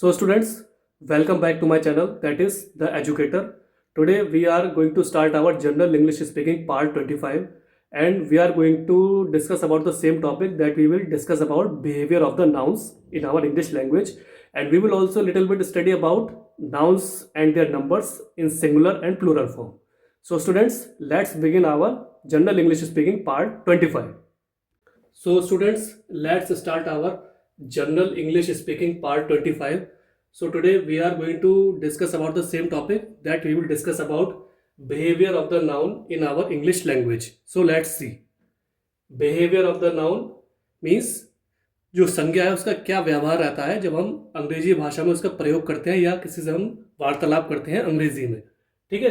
So students, welcome back to my channel, that is The Educator. Today we are going to start our general English speaking part 25, and we are going to discuss about the same topic, that we will discuss about behavior of the nouns in our English language, and we will also little bit study about nouns and their numbers in singular and plural form. So students, let's begin our general English speaking part 25. So students, let's start our general English speaking part 25. So today we are going to discuss about the same topic, that we will discuss about behavior of the noun in our English language. So let's see. Behavior of the noun means जो संज्ञा है उसका क्या व्यवहार रहता है जब हम अंग्रेजी भाषा में उसका प्रयोग करते हैं या किसी से हम वार्तालाप करते हैं अंग्रेजी में। ठीक है,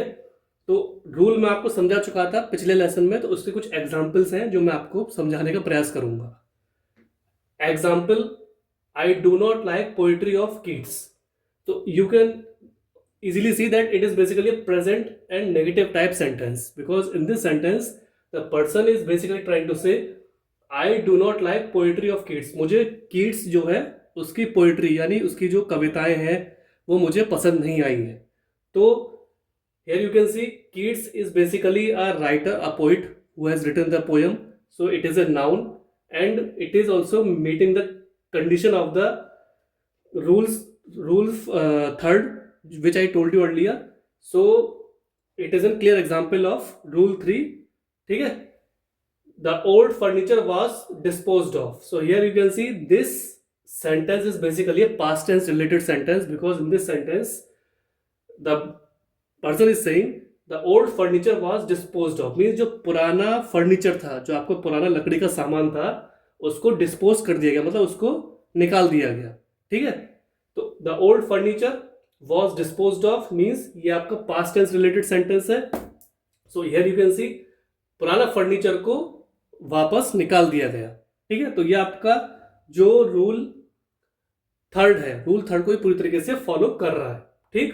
तो रूल मैं आपको समझा चुका था पिछले लेसन में, तो उसके कुछ एग्जाम्पल्स हैं जो मैं आपको समझाने का प्रयास करूंगा। Example, I do not like poetry of kids. तो you can easily see that it is basically a present and negative type sentence, because in this sentence the person is basically trying to say I do not like poetry of kids. मुझे kids जो है उसकी poetry यानी उसकी जो कविताएं हैं वो मुझे पसंद नहीं आई हैं। तो here you can see kids is basically a writer, a poet who has written the poem, so it is a noun and it is also meeting the condition of the rule third, which I told you earlier. So it is a clear example of rule 3. ठीक है, the old furniture was disposed of. So here you can see this sentence is basically a past tense related sentence, because in this sentence the person is saying the old furniture was disposed of, means जो पुराना furniture था, जो आपको पुराना लकड़ी का सामान था, उसको डिस्पोज कर दिया गया, मतलब उसको निकाल दिया गया। ठीक है, तो the old furniture was disposed of means ये आपका past tense related sentence है। So here you can see पुराना फर्नीचर को वापस निकाल दिया गया। ठीक है, तो ये आपका जो रूल थर्ड है, रूल थर्ड को पूरी तरीके से फॉलो कर रहा है। ठीक,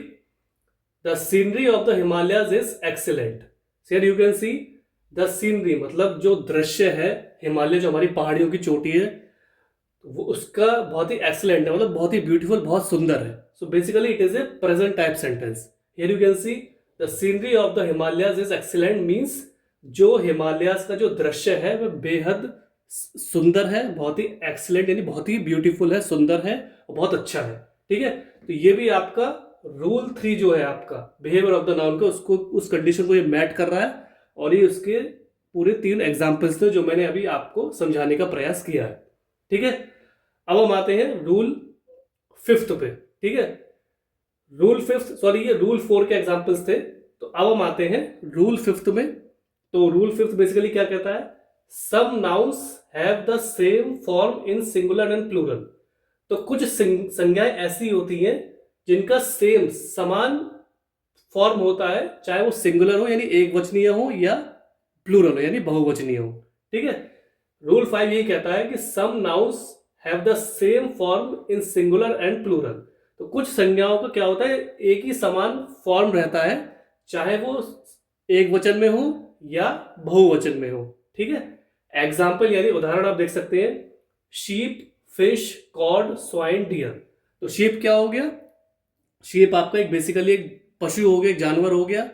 the scenery of the Himalayas is excellent. Here you can see the scenery, मतलब जो दृश्य है हिमालय, जो हमारी पहाड़ियों की चोटी है, वो उसका बहुत ही एक्सीलेंट है, मतलब बहुत ही ब्यूटीफुल, बहुत सुंदर है। सो basically it is A present type sentence. Here you can see the scenery of the Himalayas is excellent means जो हिमालयाज का जो दृश्य है वह बेहद सुंदर है, बहुत ही एक्सीलेंट यानी बहुत ही ब्यूटीफुल है, सुंदर है और बहुत अच्छा है। ठीक है, तो ये भी आपका रूल 3 जो है आपका बिहेवियर ऑफ द नाउन का, उसको उस कंडीशन को ये मैट कर रहा है, और ये उसके पूरे 3 एग्जाम्पल्स थे जो मैंने अभी आपको समझाने का प्रयास किया है। ठीक है, अब हम आते हैं रूल 5 पे। ठीक है, रूल 5, सॉरी ये रूल 4 के एग्जांपल्स थे, तो अब हम आते हैं रूल 5 में। तो रूल 5 बेसिकली क्या कहता है, some nouns have the same form in singular and plural. तो कुछ संज्ञाएं ऐसी होती हैं जिनका सेम समान फॉर्म होता है, चाहे वो सिंगुलर हो यानी एक वचनीय हो या प्लूरल हो यानी बहुवचनीय हो। ठीक है, रूल 5 ये कहता है कि some nouns have the same form in singular and plural. तो कुछ संज्ञाओं का क्या होता है, एक ही समान फॉर्म रहता है, चाहे वो एक वचन में हो या बहुवचन में हो। ठीक है, एग्जाम्पल यानी उदाहरण आप देख सकते हैं, sheep, fish, cod, swine, deer. तो शीप क्या हो गया, शीप आपका एक बेसिकली एक पशु हो गया, एक जानवर हो गया।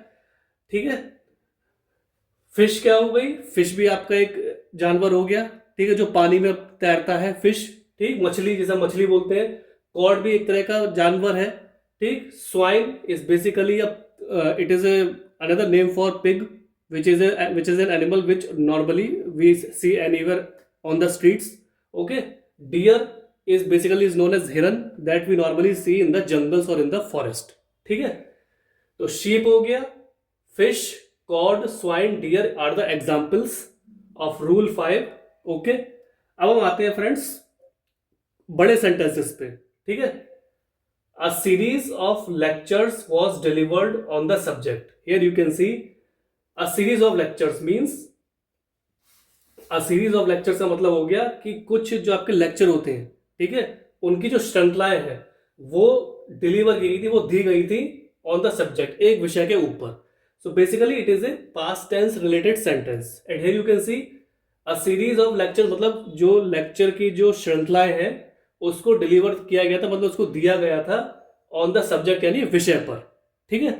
ठीक है, फिश क्या हो गई, फिश भी आपका एक जानवर हो गया। ठीक है, जो पानी में तैरता है, फिश। ठीक, मछली जैसा मछली बोलते हैं। कॉड भी एक तरह का जानवर है। ठीक, swine is basically it is another name for pig, which is an animal which normally we see anywhere on the streets. Okay, deer is basically is known as heron that we normally see in the jungles or in the forest. ठीक है, तो sheep हो गया, fish, cod, swine, deer are the examples of rule 5. Okay, अब हम आते हैं friends बड़े सेंटेंसेस पे। ठीक है, a series of lectures was delivered on the subject. Here you can see a series of lectures means a series of lectures का मतलब हो गया कि कुछ जो आपके लेक्चर होते हैं, ठीक है, उनकी जो श्रृंखलाएं हैं वो डिलीवर की गई थी, वो दी गई थी ऑन द सब्जेक्ट, एक विषय के ऊपर। So basically it is a past tense related sentence. And here you can see a series of lecture, मतलब जो लेक्चर की जो श्रृंखलाएं हैं उसको डिलीवर किया गया था, मतलब उसको दिया गया था ऑन द सब्जेक्ट यानी विषय पर, ठीक है।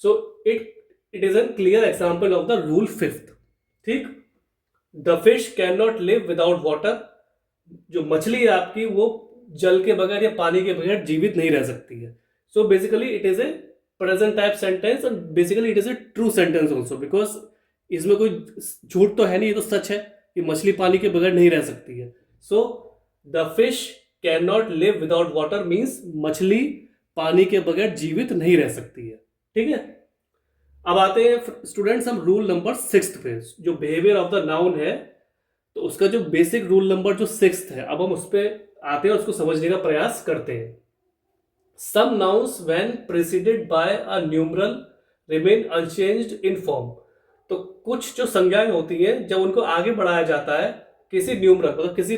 So it is an clear example of the rule 5th, ठीक। The fish can not live without water, जो मछली है आपकी वो जल के बगैर या पानी के बगैर जीवित नहीं रह सकती है। सो basically it is A present type sentence and basically it is A true sentence also, because इसमें कोई झूठ तो है नहीं, ये तो सच है कि मछली पानी के बगैर नहीं रह सकती है। So the fish can not live without water means मछली पानी के बगैर जीवित नहीं रह सकती है, ठीक है। अब आते हैं स्टूडेंट्स हम रूल नंबर 6 पे, जो बिहेवियर ऑफ द नाउन है। तो उसका जो बेसिक रूल नंबर जो 6 है, अब हम उस पर आते हैं, उसको समझने का प्रयास करते हैं। Some nouns when preceded by a numeral remain unchanged in form. तो कुछ जो संज्ञाएं होती हैं जब उनको आगे बढ़ाया जाता है किसी न्यूमरल, मतलब किसी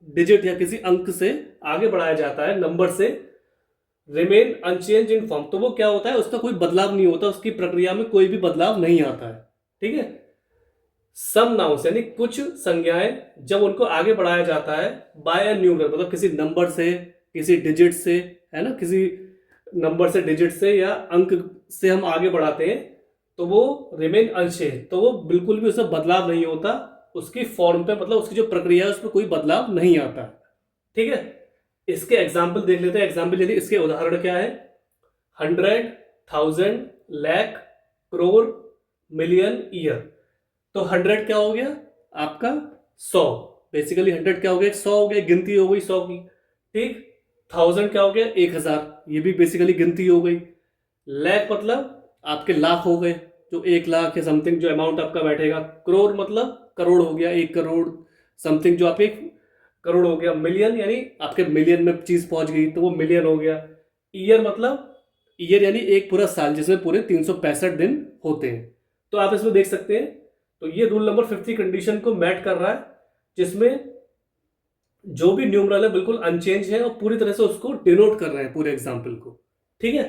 डिजिट या किसी अंक से आगे बढ़ाया जाता है, नंबर से, रिमेन अनचेंज इन फॉर्म, तो वो क्या होता है, उसका कोई बदलाव नहीं होता, उसकी प्रक्रिया में कोई भी बदलाव नहीं आता है, ठीक है। सम नाउन्स यानी कुछ संज्ञाएं जब उनको आगे बढ़ाया जाता है बाय अ न्यूमरल, मतलब किसी नंबर से, किसी डिजिट से, है ना, किसी नंबर से, डिजिट से या अंक से हम आगे बढ़ाते हैं, तो वो रिमेन अनचेंज, तो वो बिल्कुल भी उसमें बदलाव नहीं होता, उसकी फॉर्म पे, मतलब उसकी जो प्रक्रिया है उसमें कोई बदलाव नहीं आता, ठीक है। इसके एग्जाम्पल देख लेते हैं। एग्जाम्पल यदि इसके उदाहरण क्या है, 100, 1000, लाख, करोड़, मिलियन, ईयर। तो 100 क्या हो गया आपका 100, बेसिकली 100 क्या हो गया 100 हो गया, गिनती हो गई 100 की, ठीक। 1000 क्या हो गया 1000, ये भी बेसिकली गिनती हो गई। लाख मतलब आपके लाख हो गए, जो 1 लाख या समथिंग जो अमाउंट आपका बैठेगा। करोड़ मतलब करोड़ हो गया, 1 करोड़ समथिंग जो आप 1 करोड़ हो गया। मिलियन यानी आपके मिलियन में चीज पहुंच गई तो वो मिलियन हो गया। ईयर मतलब ईयर यानी एक पूरा साल जिसमें पूरे 365 दिन होते हैं। तो आप इसमें देख सकते हैं, तो ये रूल नंबर 5 की कंडीशन को मैट कर रहा है, जिसमें जो भी न्यूमरल है बिल्कुल अनचेंज है और पूरी तरह से उसको डिनोट कर रहे हैं पूरे एग्जाम्पल को, ठीक है।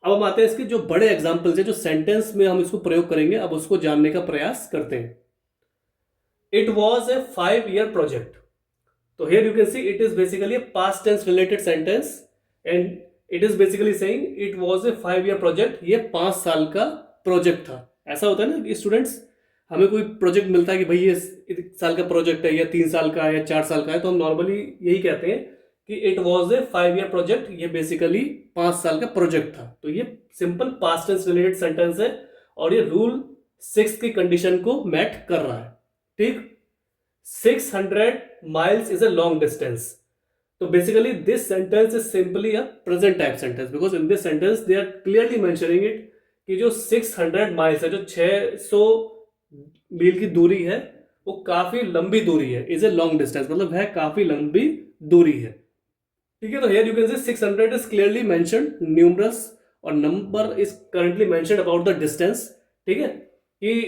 अब हम आते हैं इसके जो बड़े एग्जाम्पल्स है, जो सेंटेंस में हम इसको प्रयोग करेंगे, अब उसको जानने का प्रयास करते हैं। It was a 5-year project. तो here you can see it is basically a past tense related sentence and it is basically saying it was a 5-year project। ये 5 साल का प्रोजेक्ट था। ऐसा होता है ना कि स्टूडेंट्स, हमें कोई प्रोजेक्ट मिलता है कि भाई ये 1 साल का प्रोजेक्ट है या 3 साल का है या 4 साल का है, तो हम नॉर्मली यही कहते हैं कि it was a 5-year project, ये बेसिकली 5 साल का प्रोजेक्ट था। तो ये simple past tense related sentence है और ये रूल 6 की कंडीशन को मैट कर रहा है, ठीक। 600 miles is a long distance. So basically this sentence is simply a present type sentence because in this sentence they are clearly mentioning it कि जो 600 miles है, जो 600 मील की दूरी है, वो काफी लंबी दूरी है, is a long distance, मतलब है काफी लंबी दूरी है, ठीक है। तो here you can see 600 is clearly mentioned numerals और number is currently mentioned about the distance, ठीक है, कि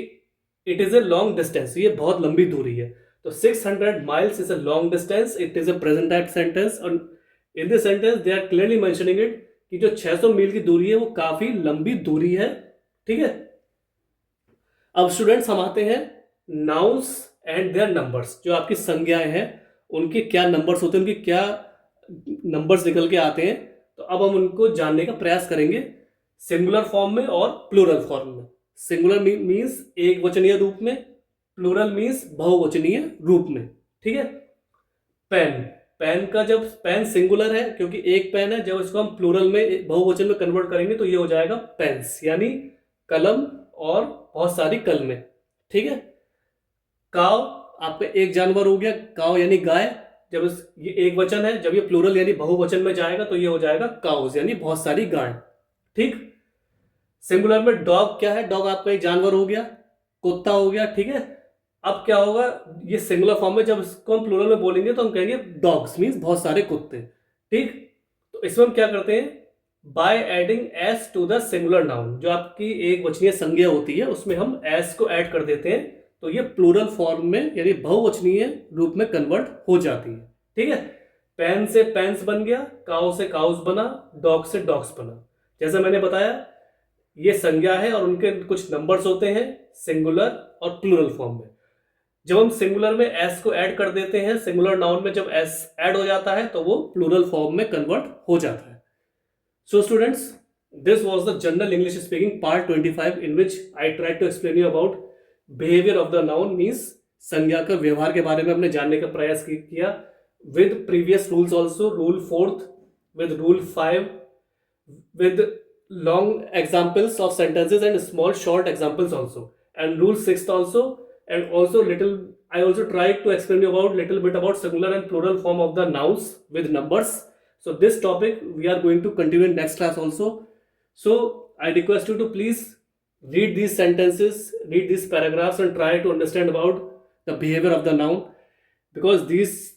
it is a long distance, ये बहुत लंबी दूरी है। तो 600 miles is a long distance, it is a present type sentence and in this sentence they are clearly mentioning it कि जो 600 मील की दूरी है वो काफी लंबी दूरी है, ठीक है। अब स्टूडेंट्स हम आते हैं नाउन्स एंड देयर नंबर्स। जो आपकी संज्ञाएं हैं उनके क्या नंबर्स होते हैं, उनके क्या नंबर्स निकल के आते हैं, तो अब हम उनको जानने का प्रयास करेंगे सिंगुलर फॉर्म में और प्लूरल फॉर्म में। सिंगुलर मीन्स एक वचनीय रूप में, प्लूरल मीन्स बहुवचनीय रूप में, ठीक है। पेन, पेन का जब पेन सिंगुलर है क्योंकि एक पेन है, जब इसको हम प्लूरल में बहुवचन में कन्वर्ट करेंगे तो ये हो जाएगा पेन्स, यानी कलम और बहुत सारी कलमें, ठीक है। काव आपका एक जानवर हो गया, काव यानी गाय, जब ये एक वचन है, जब ये प्लूरल यानी बहुवचन में जाएगा तो ये हो जाएगा काउज यानी बहुत सारी गाय, ठीक। सिंगुलर में डॉग क्या है, डॉग आपका एक जानवर हो गया, कुत्ता हो गया, ठीक है। अब क्या होगा, ये सिंगुलर फॉर्म में जब इसको हम प्लूरल में बोलेंगे तो हम कहेंगे डॉग्स मीन्स बहुत सारे कुत्ते, ठीक। तो इसमें हम क्या करते हैं, by adding S to the singular noun, जो आपकी एक वचनीय संज्ञा होती है उसमें हम एस को ऐड कर देते हैं, तो ये प्लूरल फॉर्म में यानी बहुवचनीय रूप में कन्वर्ट हो जाती है, ठीक है। पेन से पेन्स बन गया, काउ से काउस बना, डॉग से डॉग्स बना। जैसा मैंने बताया ये संज्ञा है और उनके कुछ नंबर्स होते हैं सिंगुलर और प्लूरल फॉर्म में। जब हम सिंगुलर में एस को ऐड कर देते हैं, सिंगुलर नाउन में जब एस ऐड हो जाता है तो वो प्लूरल फॉर्म में कन्वर्ट हो जाता है. So students, this was the general English speaking part 25 in which I tried to explain you about behavior of the noun, means संज्ञा का व्यवहार के बारे में हमने जानने का प्रयास किया with previous rules also, rule 4th with rule 5 with long examples of sentences and small short examples also, and rule 6th also, and also little I also tried to explain you about little bit about singular and plural form of the nouns with numbers. So this topic we are going to continue in next class also. So I request you to please read these sentences, read these paragraphs, and try to understand about the behavior of the noun, because these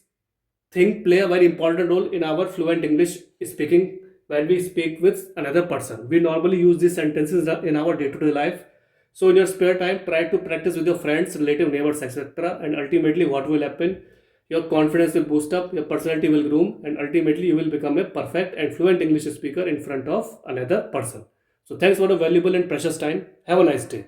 things play a very important role in our fluent English speaking when we speak with another person. We normally use these sentences in our day-to-day life. So in your spare time, try to practice with your friends, relative, neighbors, etc. And ultimately what will happen? Your confidence will boost up, your personality will groom, and ultimately you will become a perfect and fluent English speaker in front of another person. So thanks for the valuable and precious time. Have a nice day.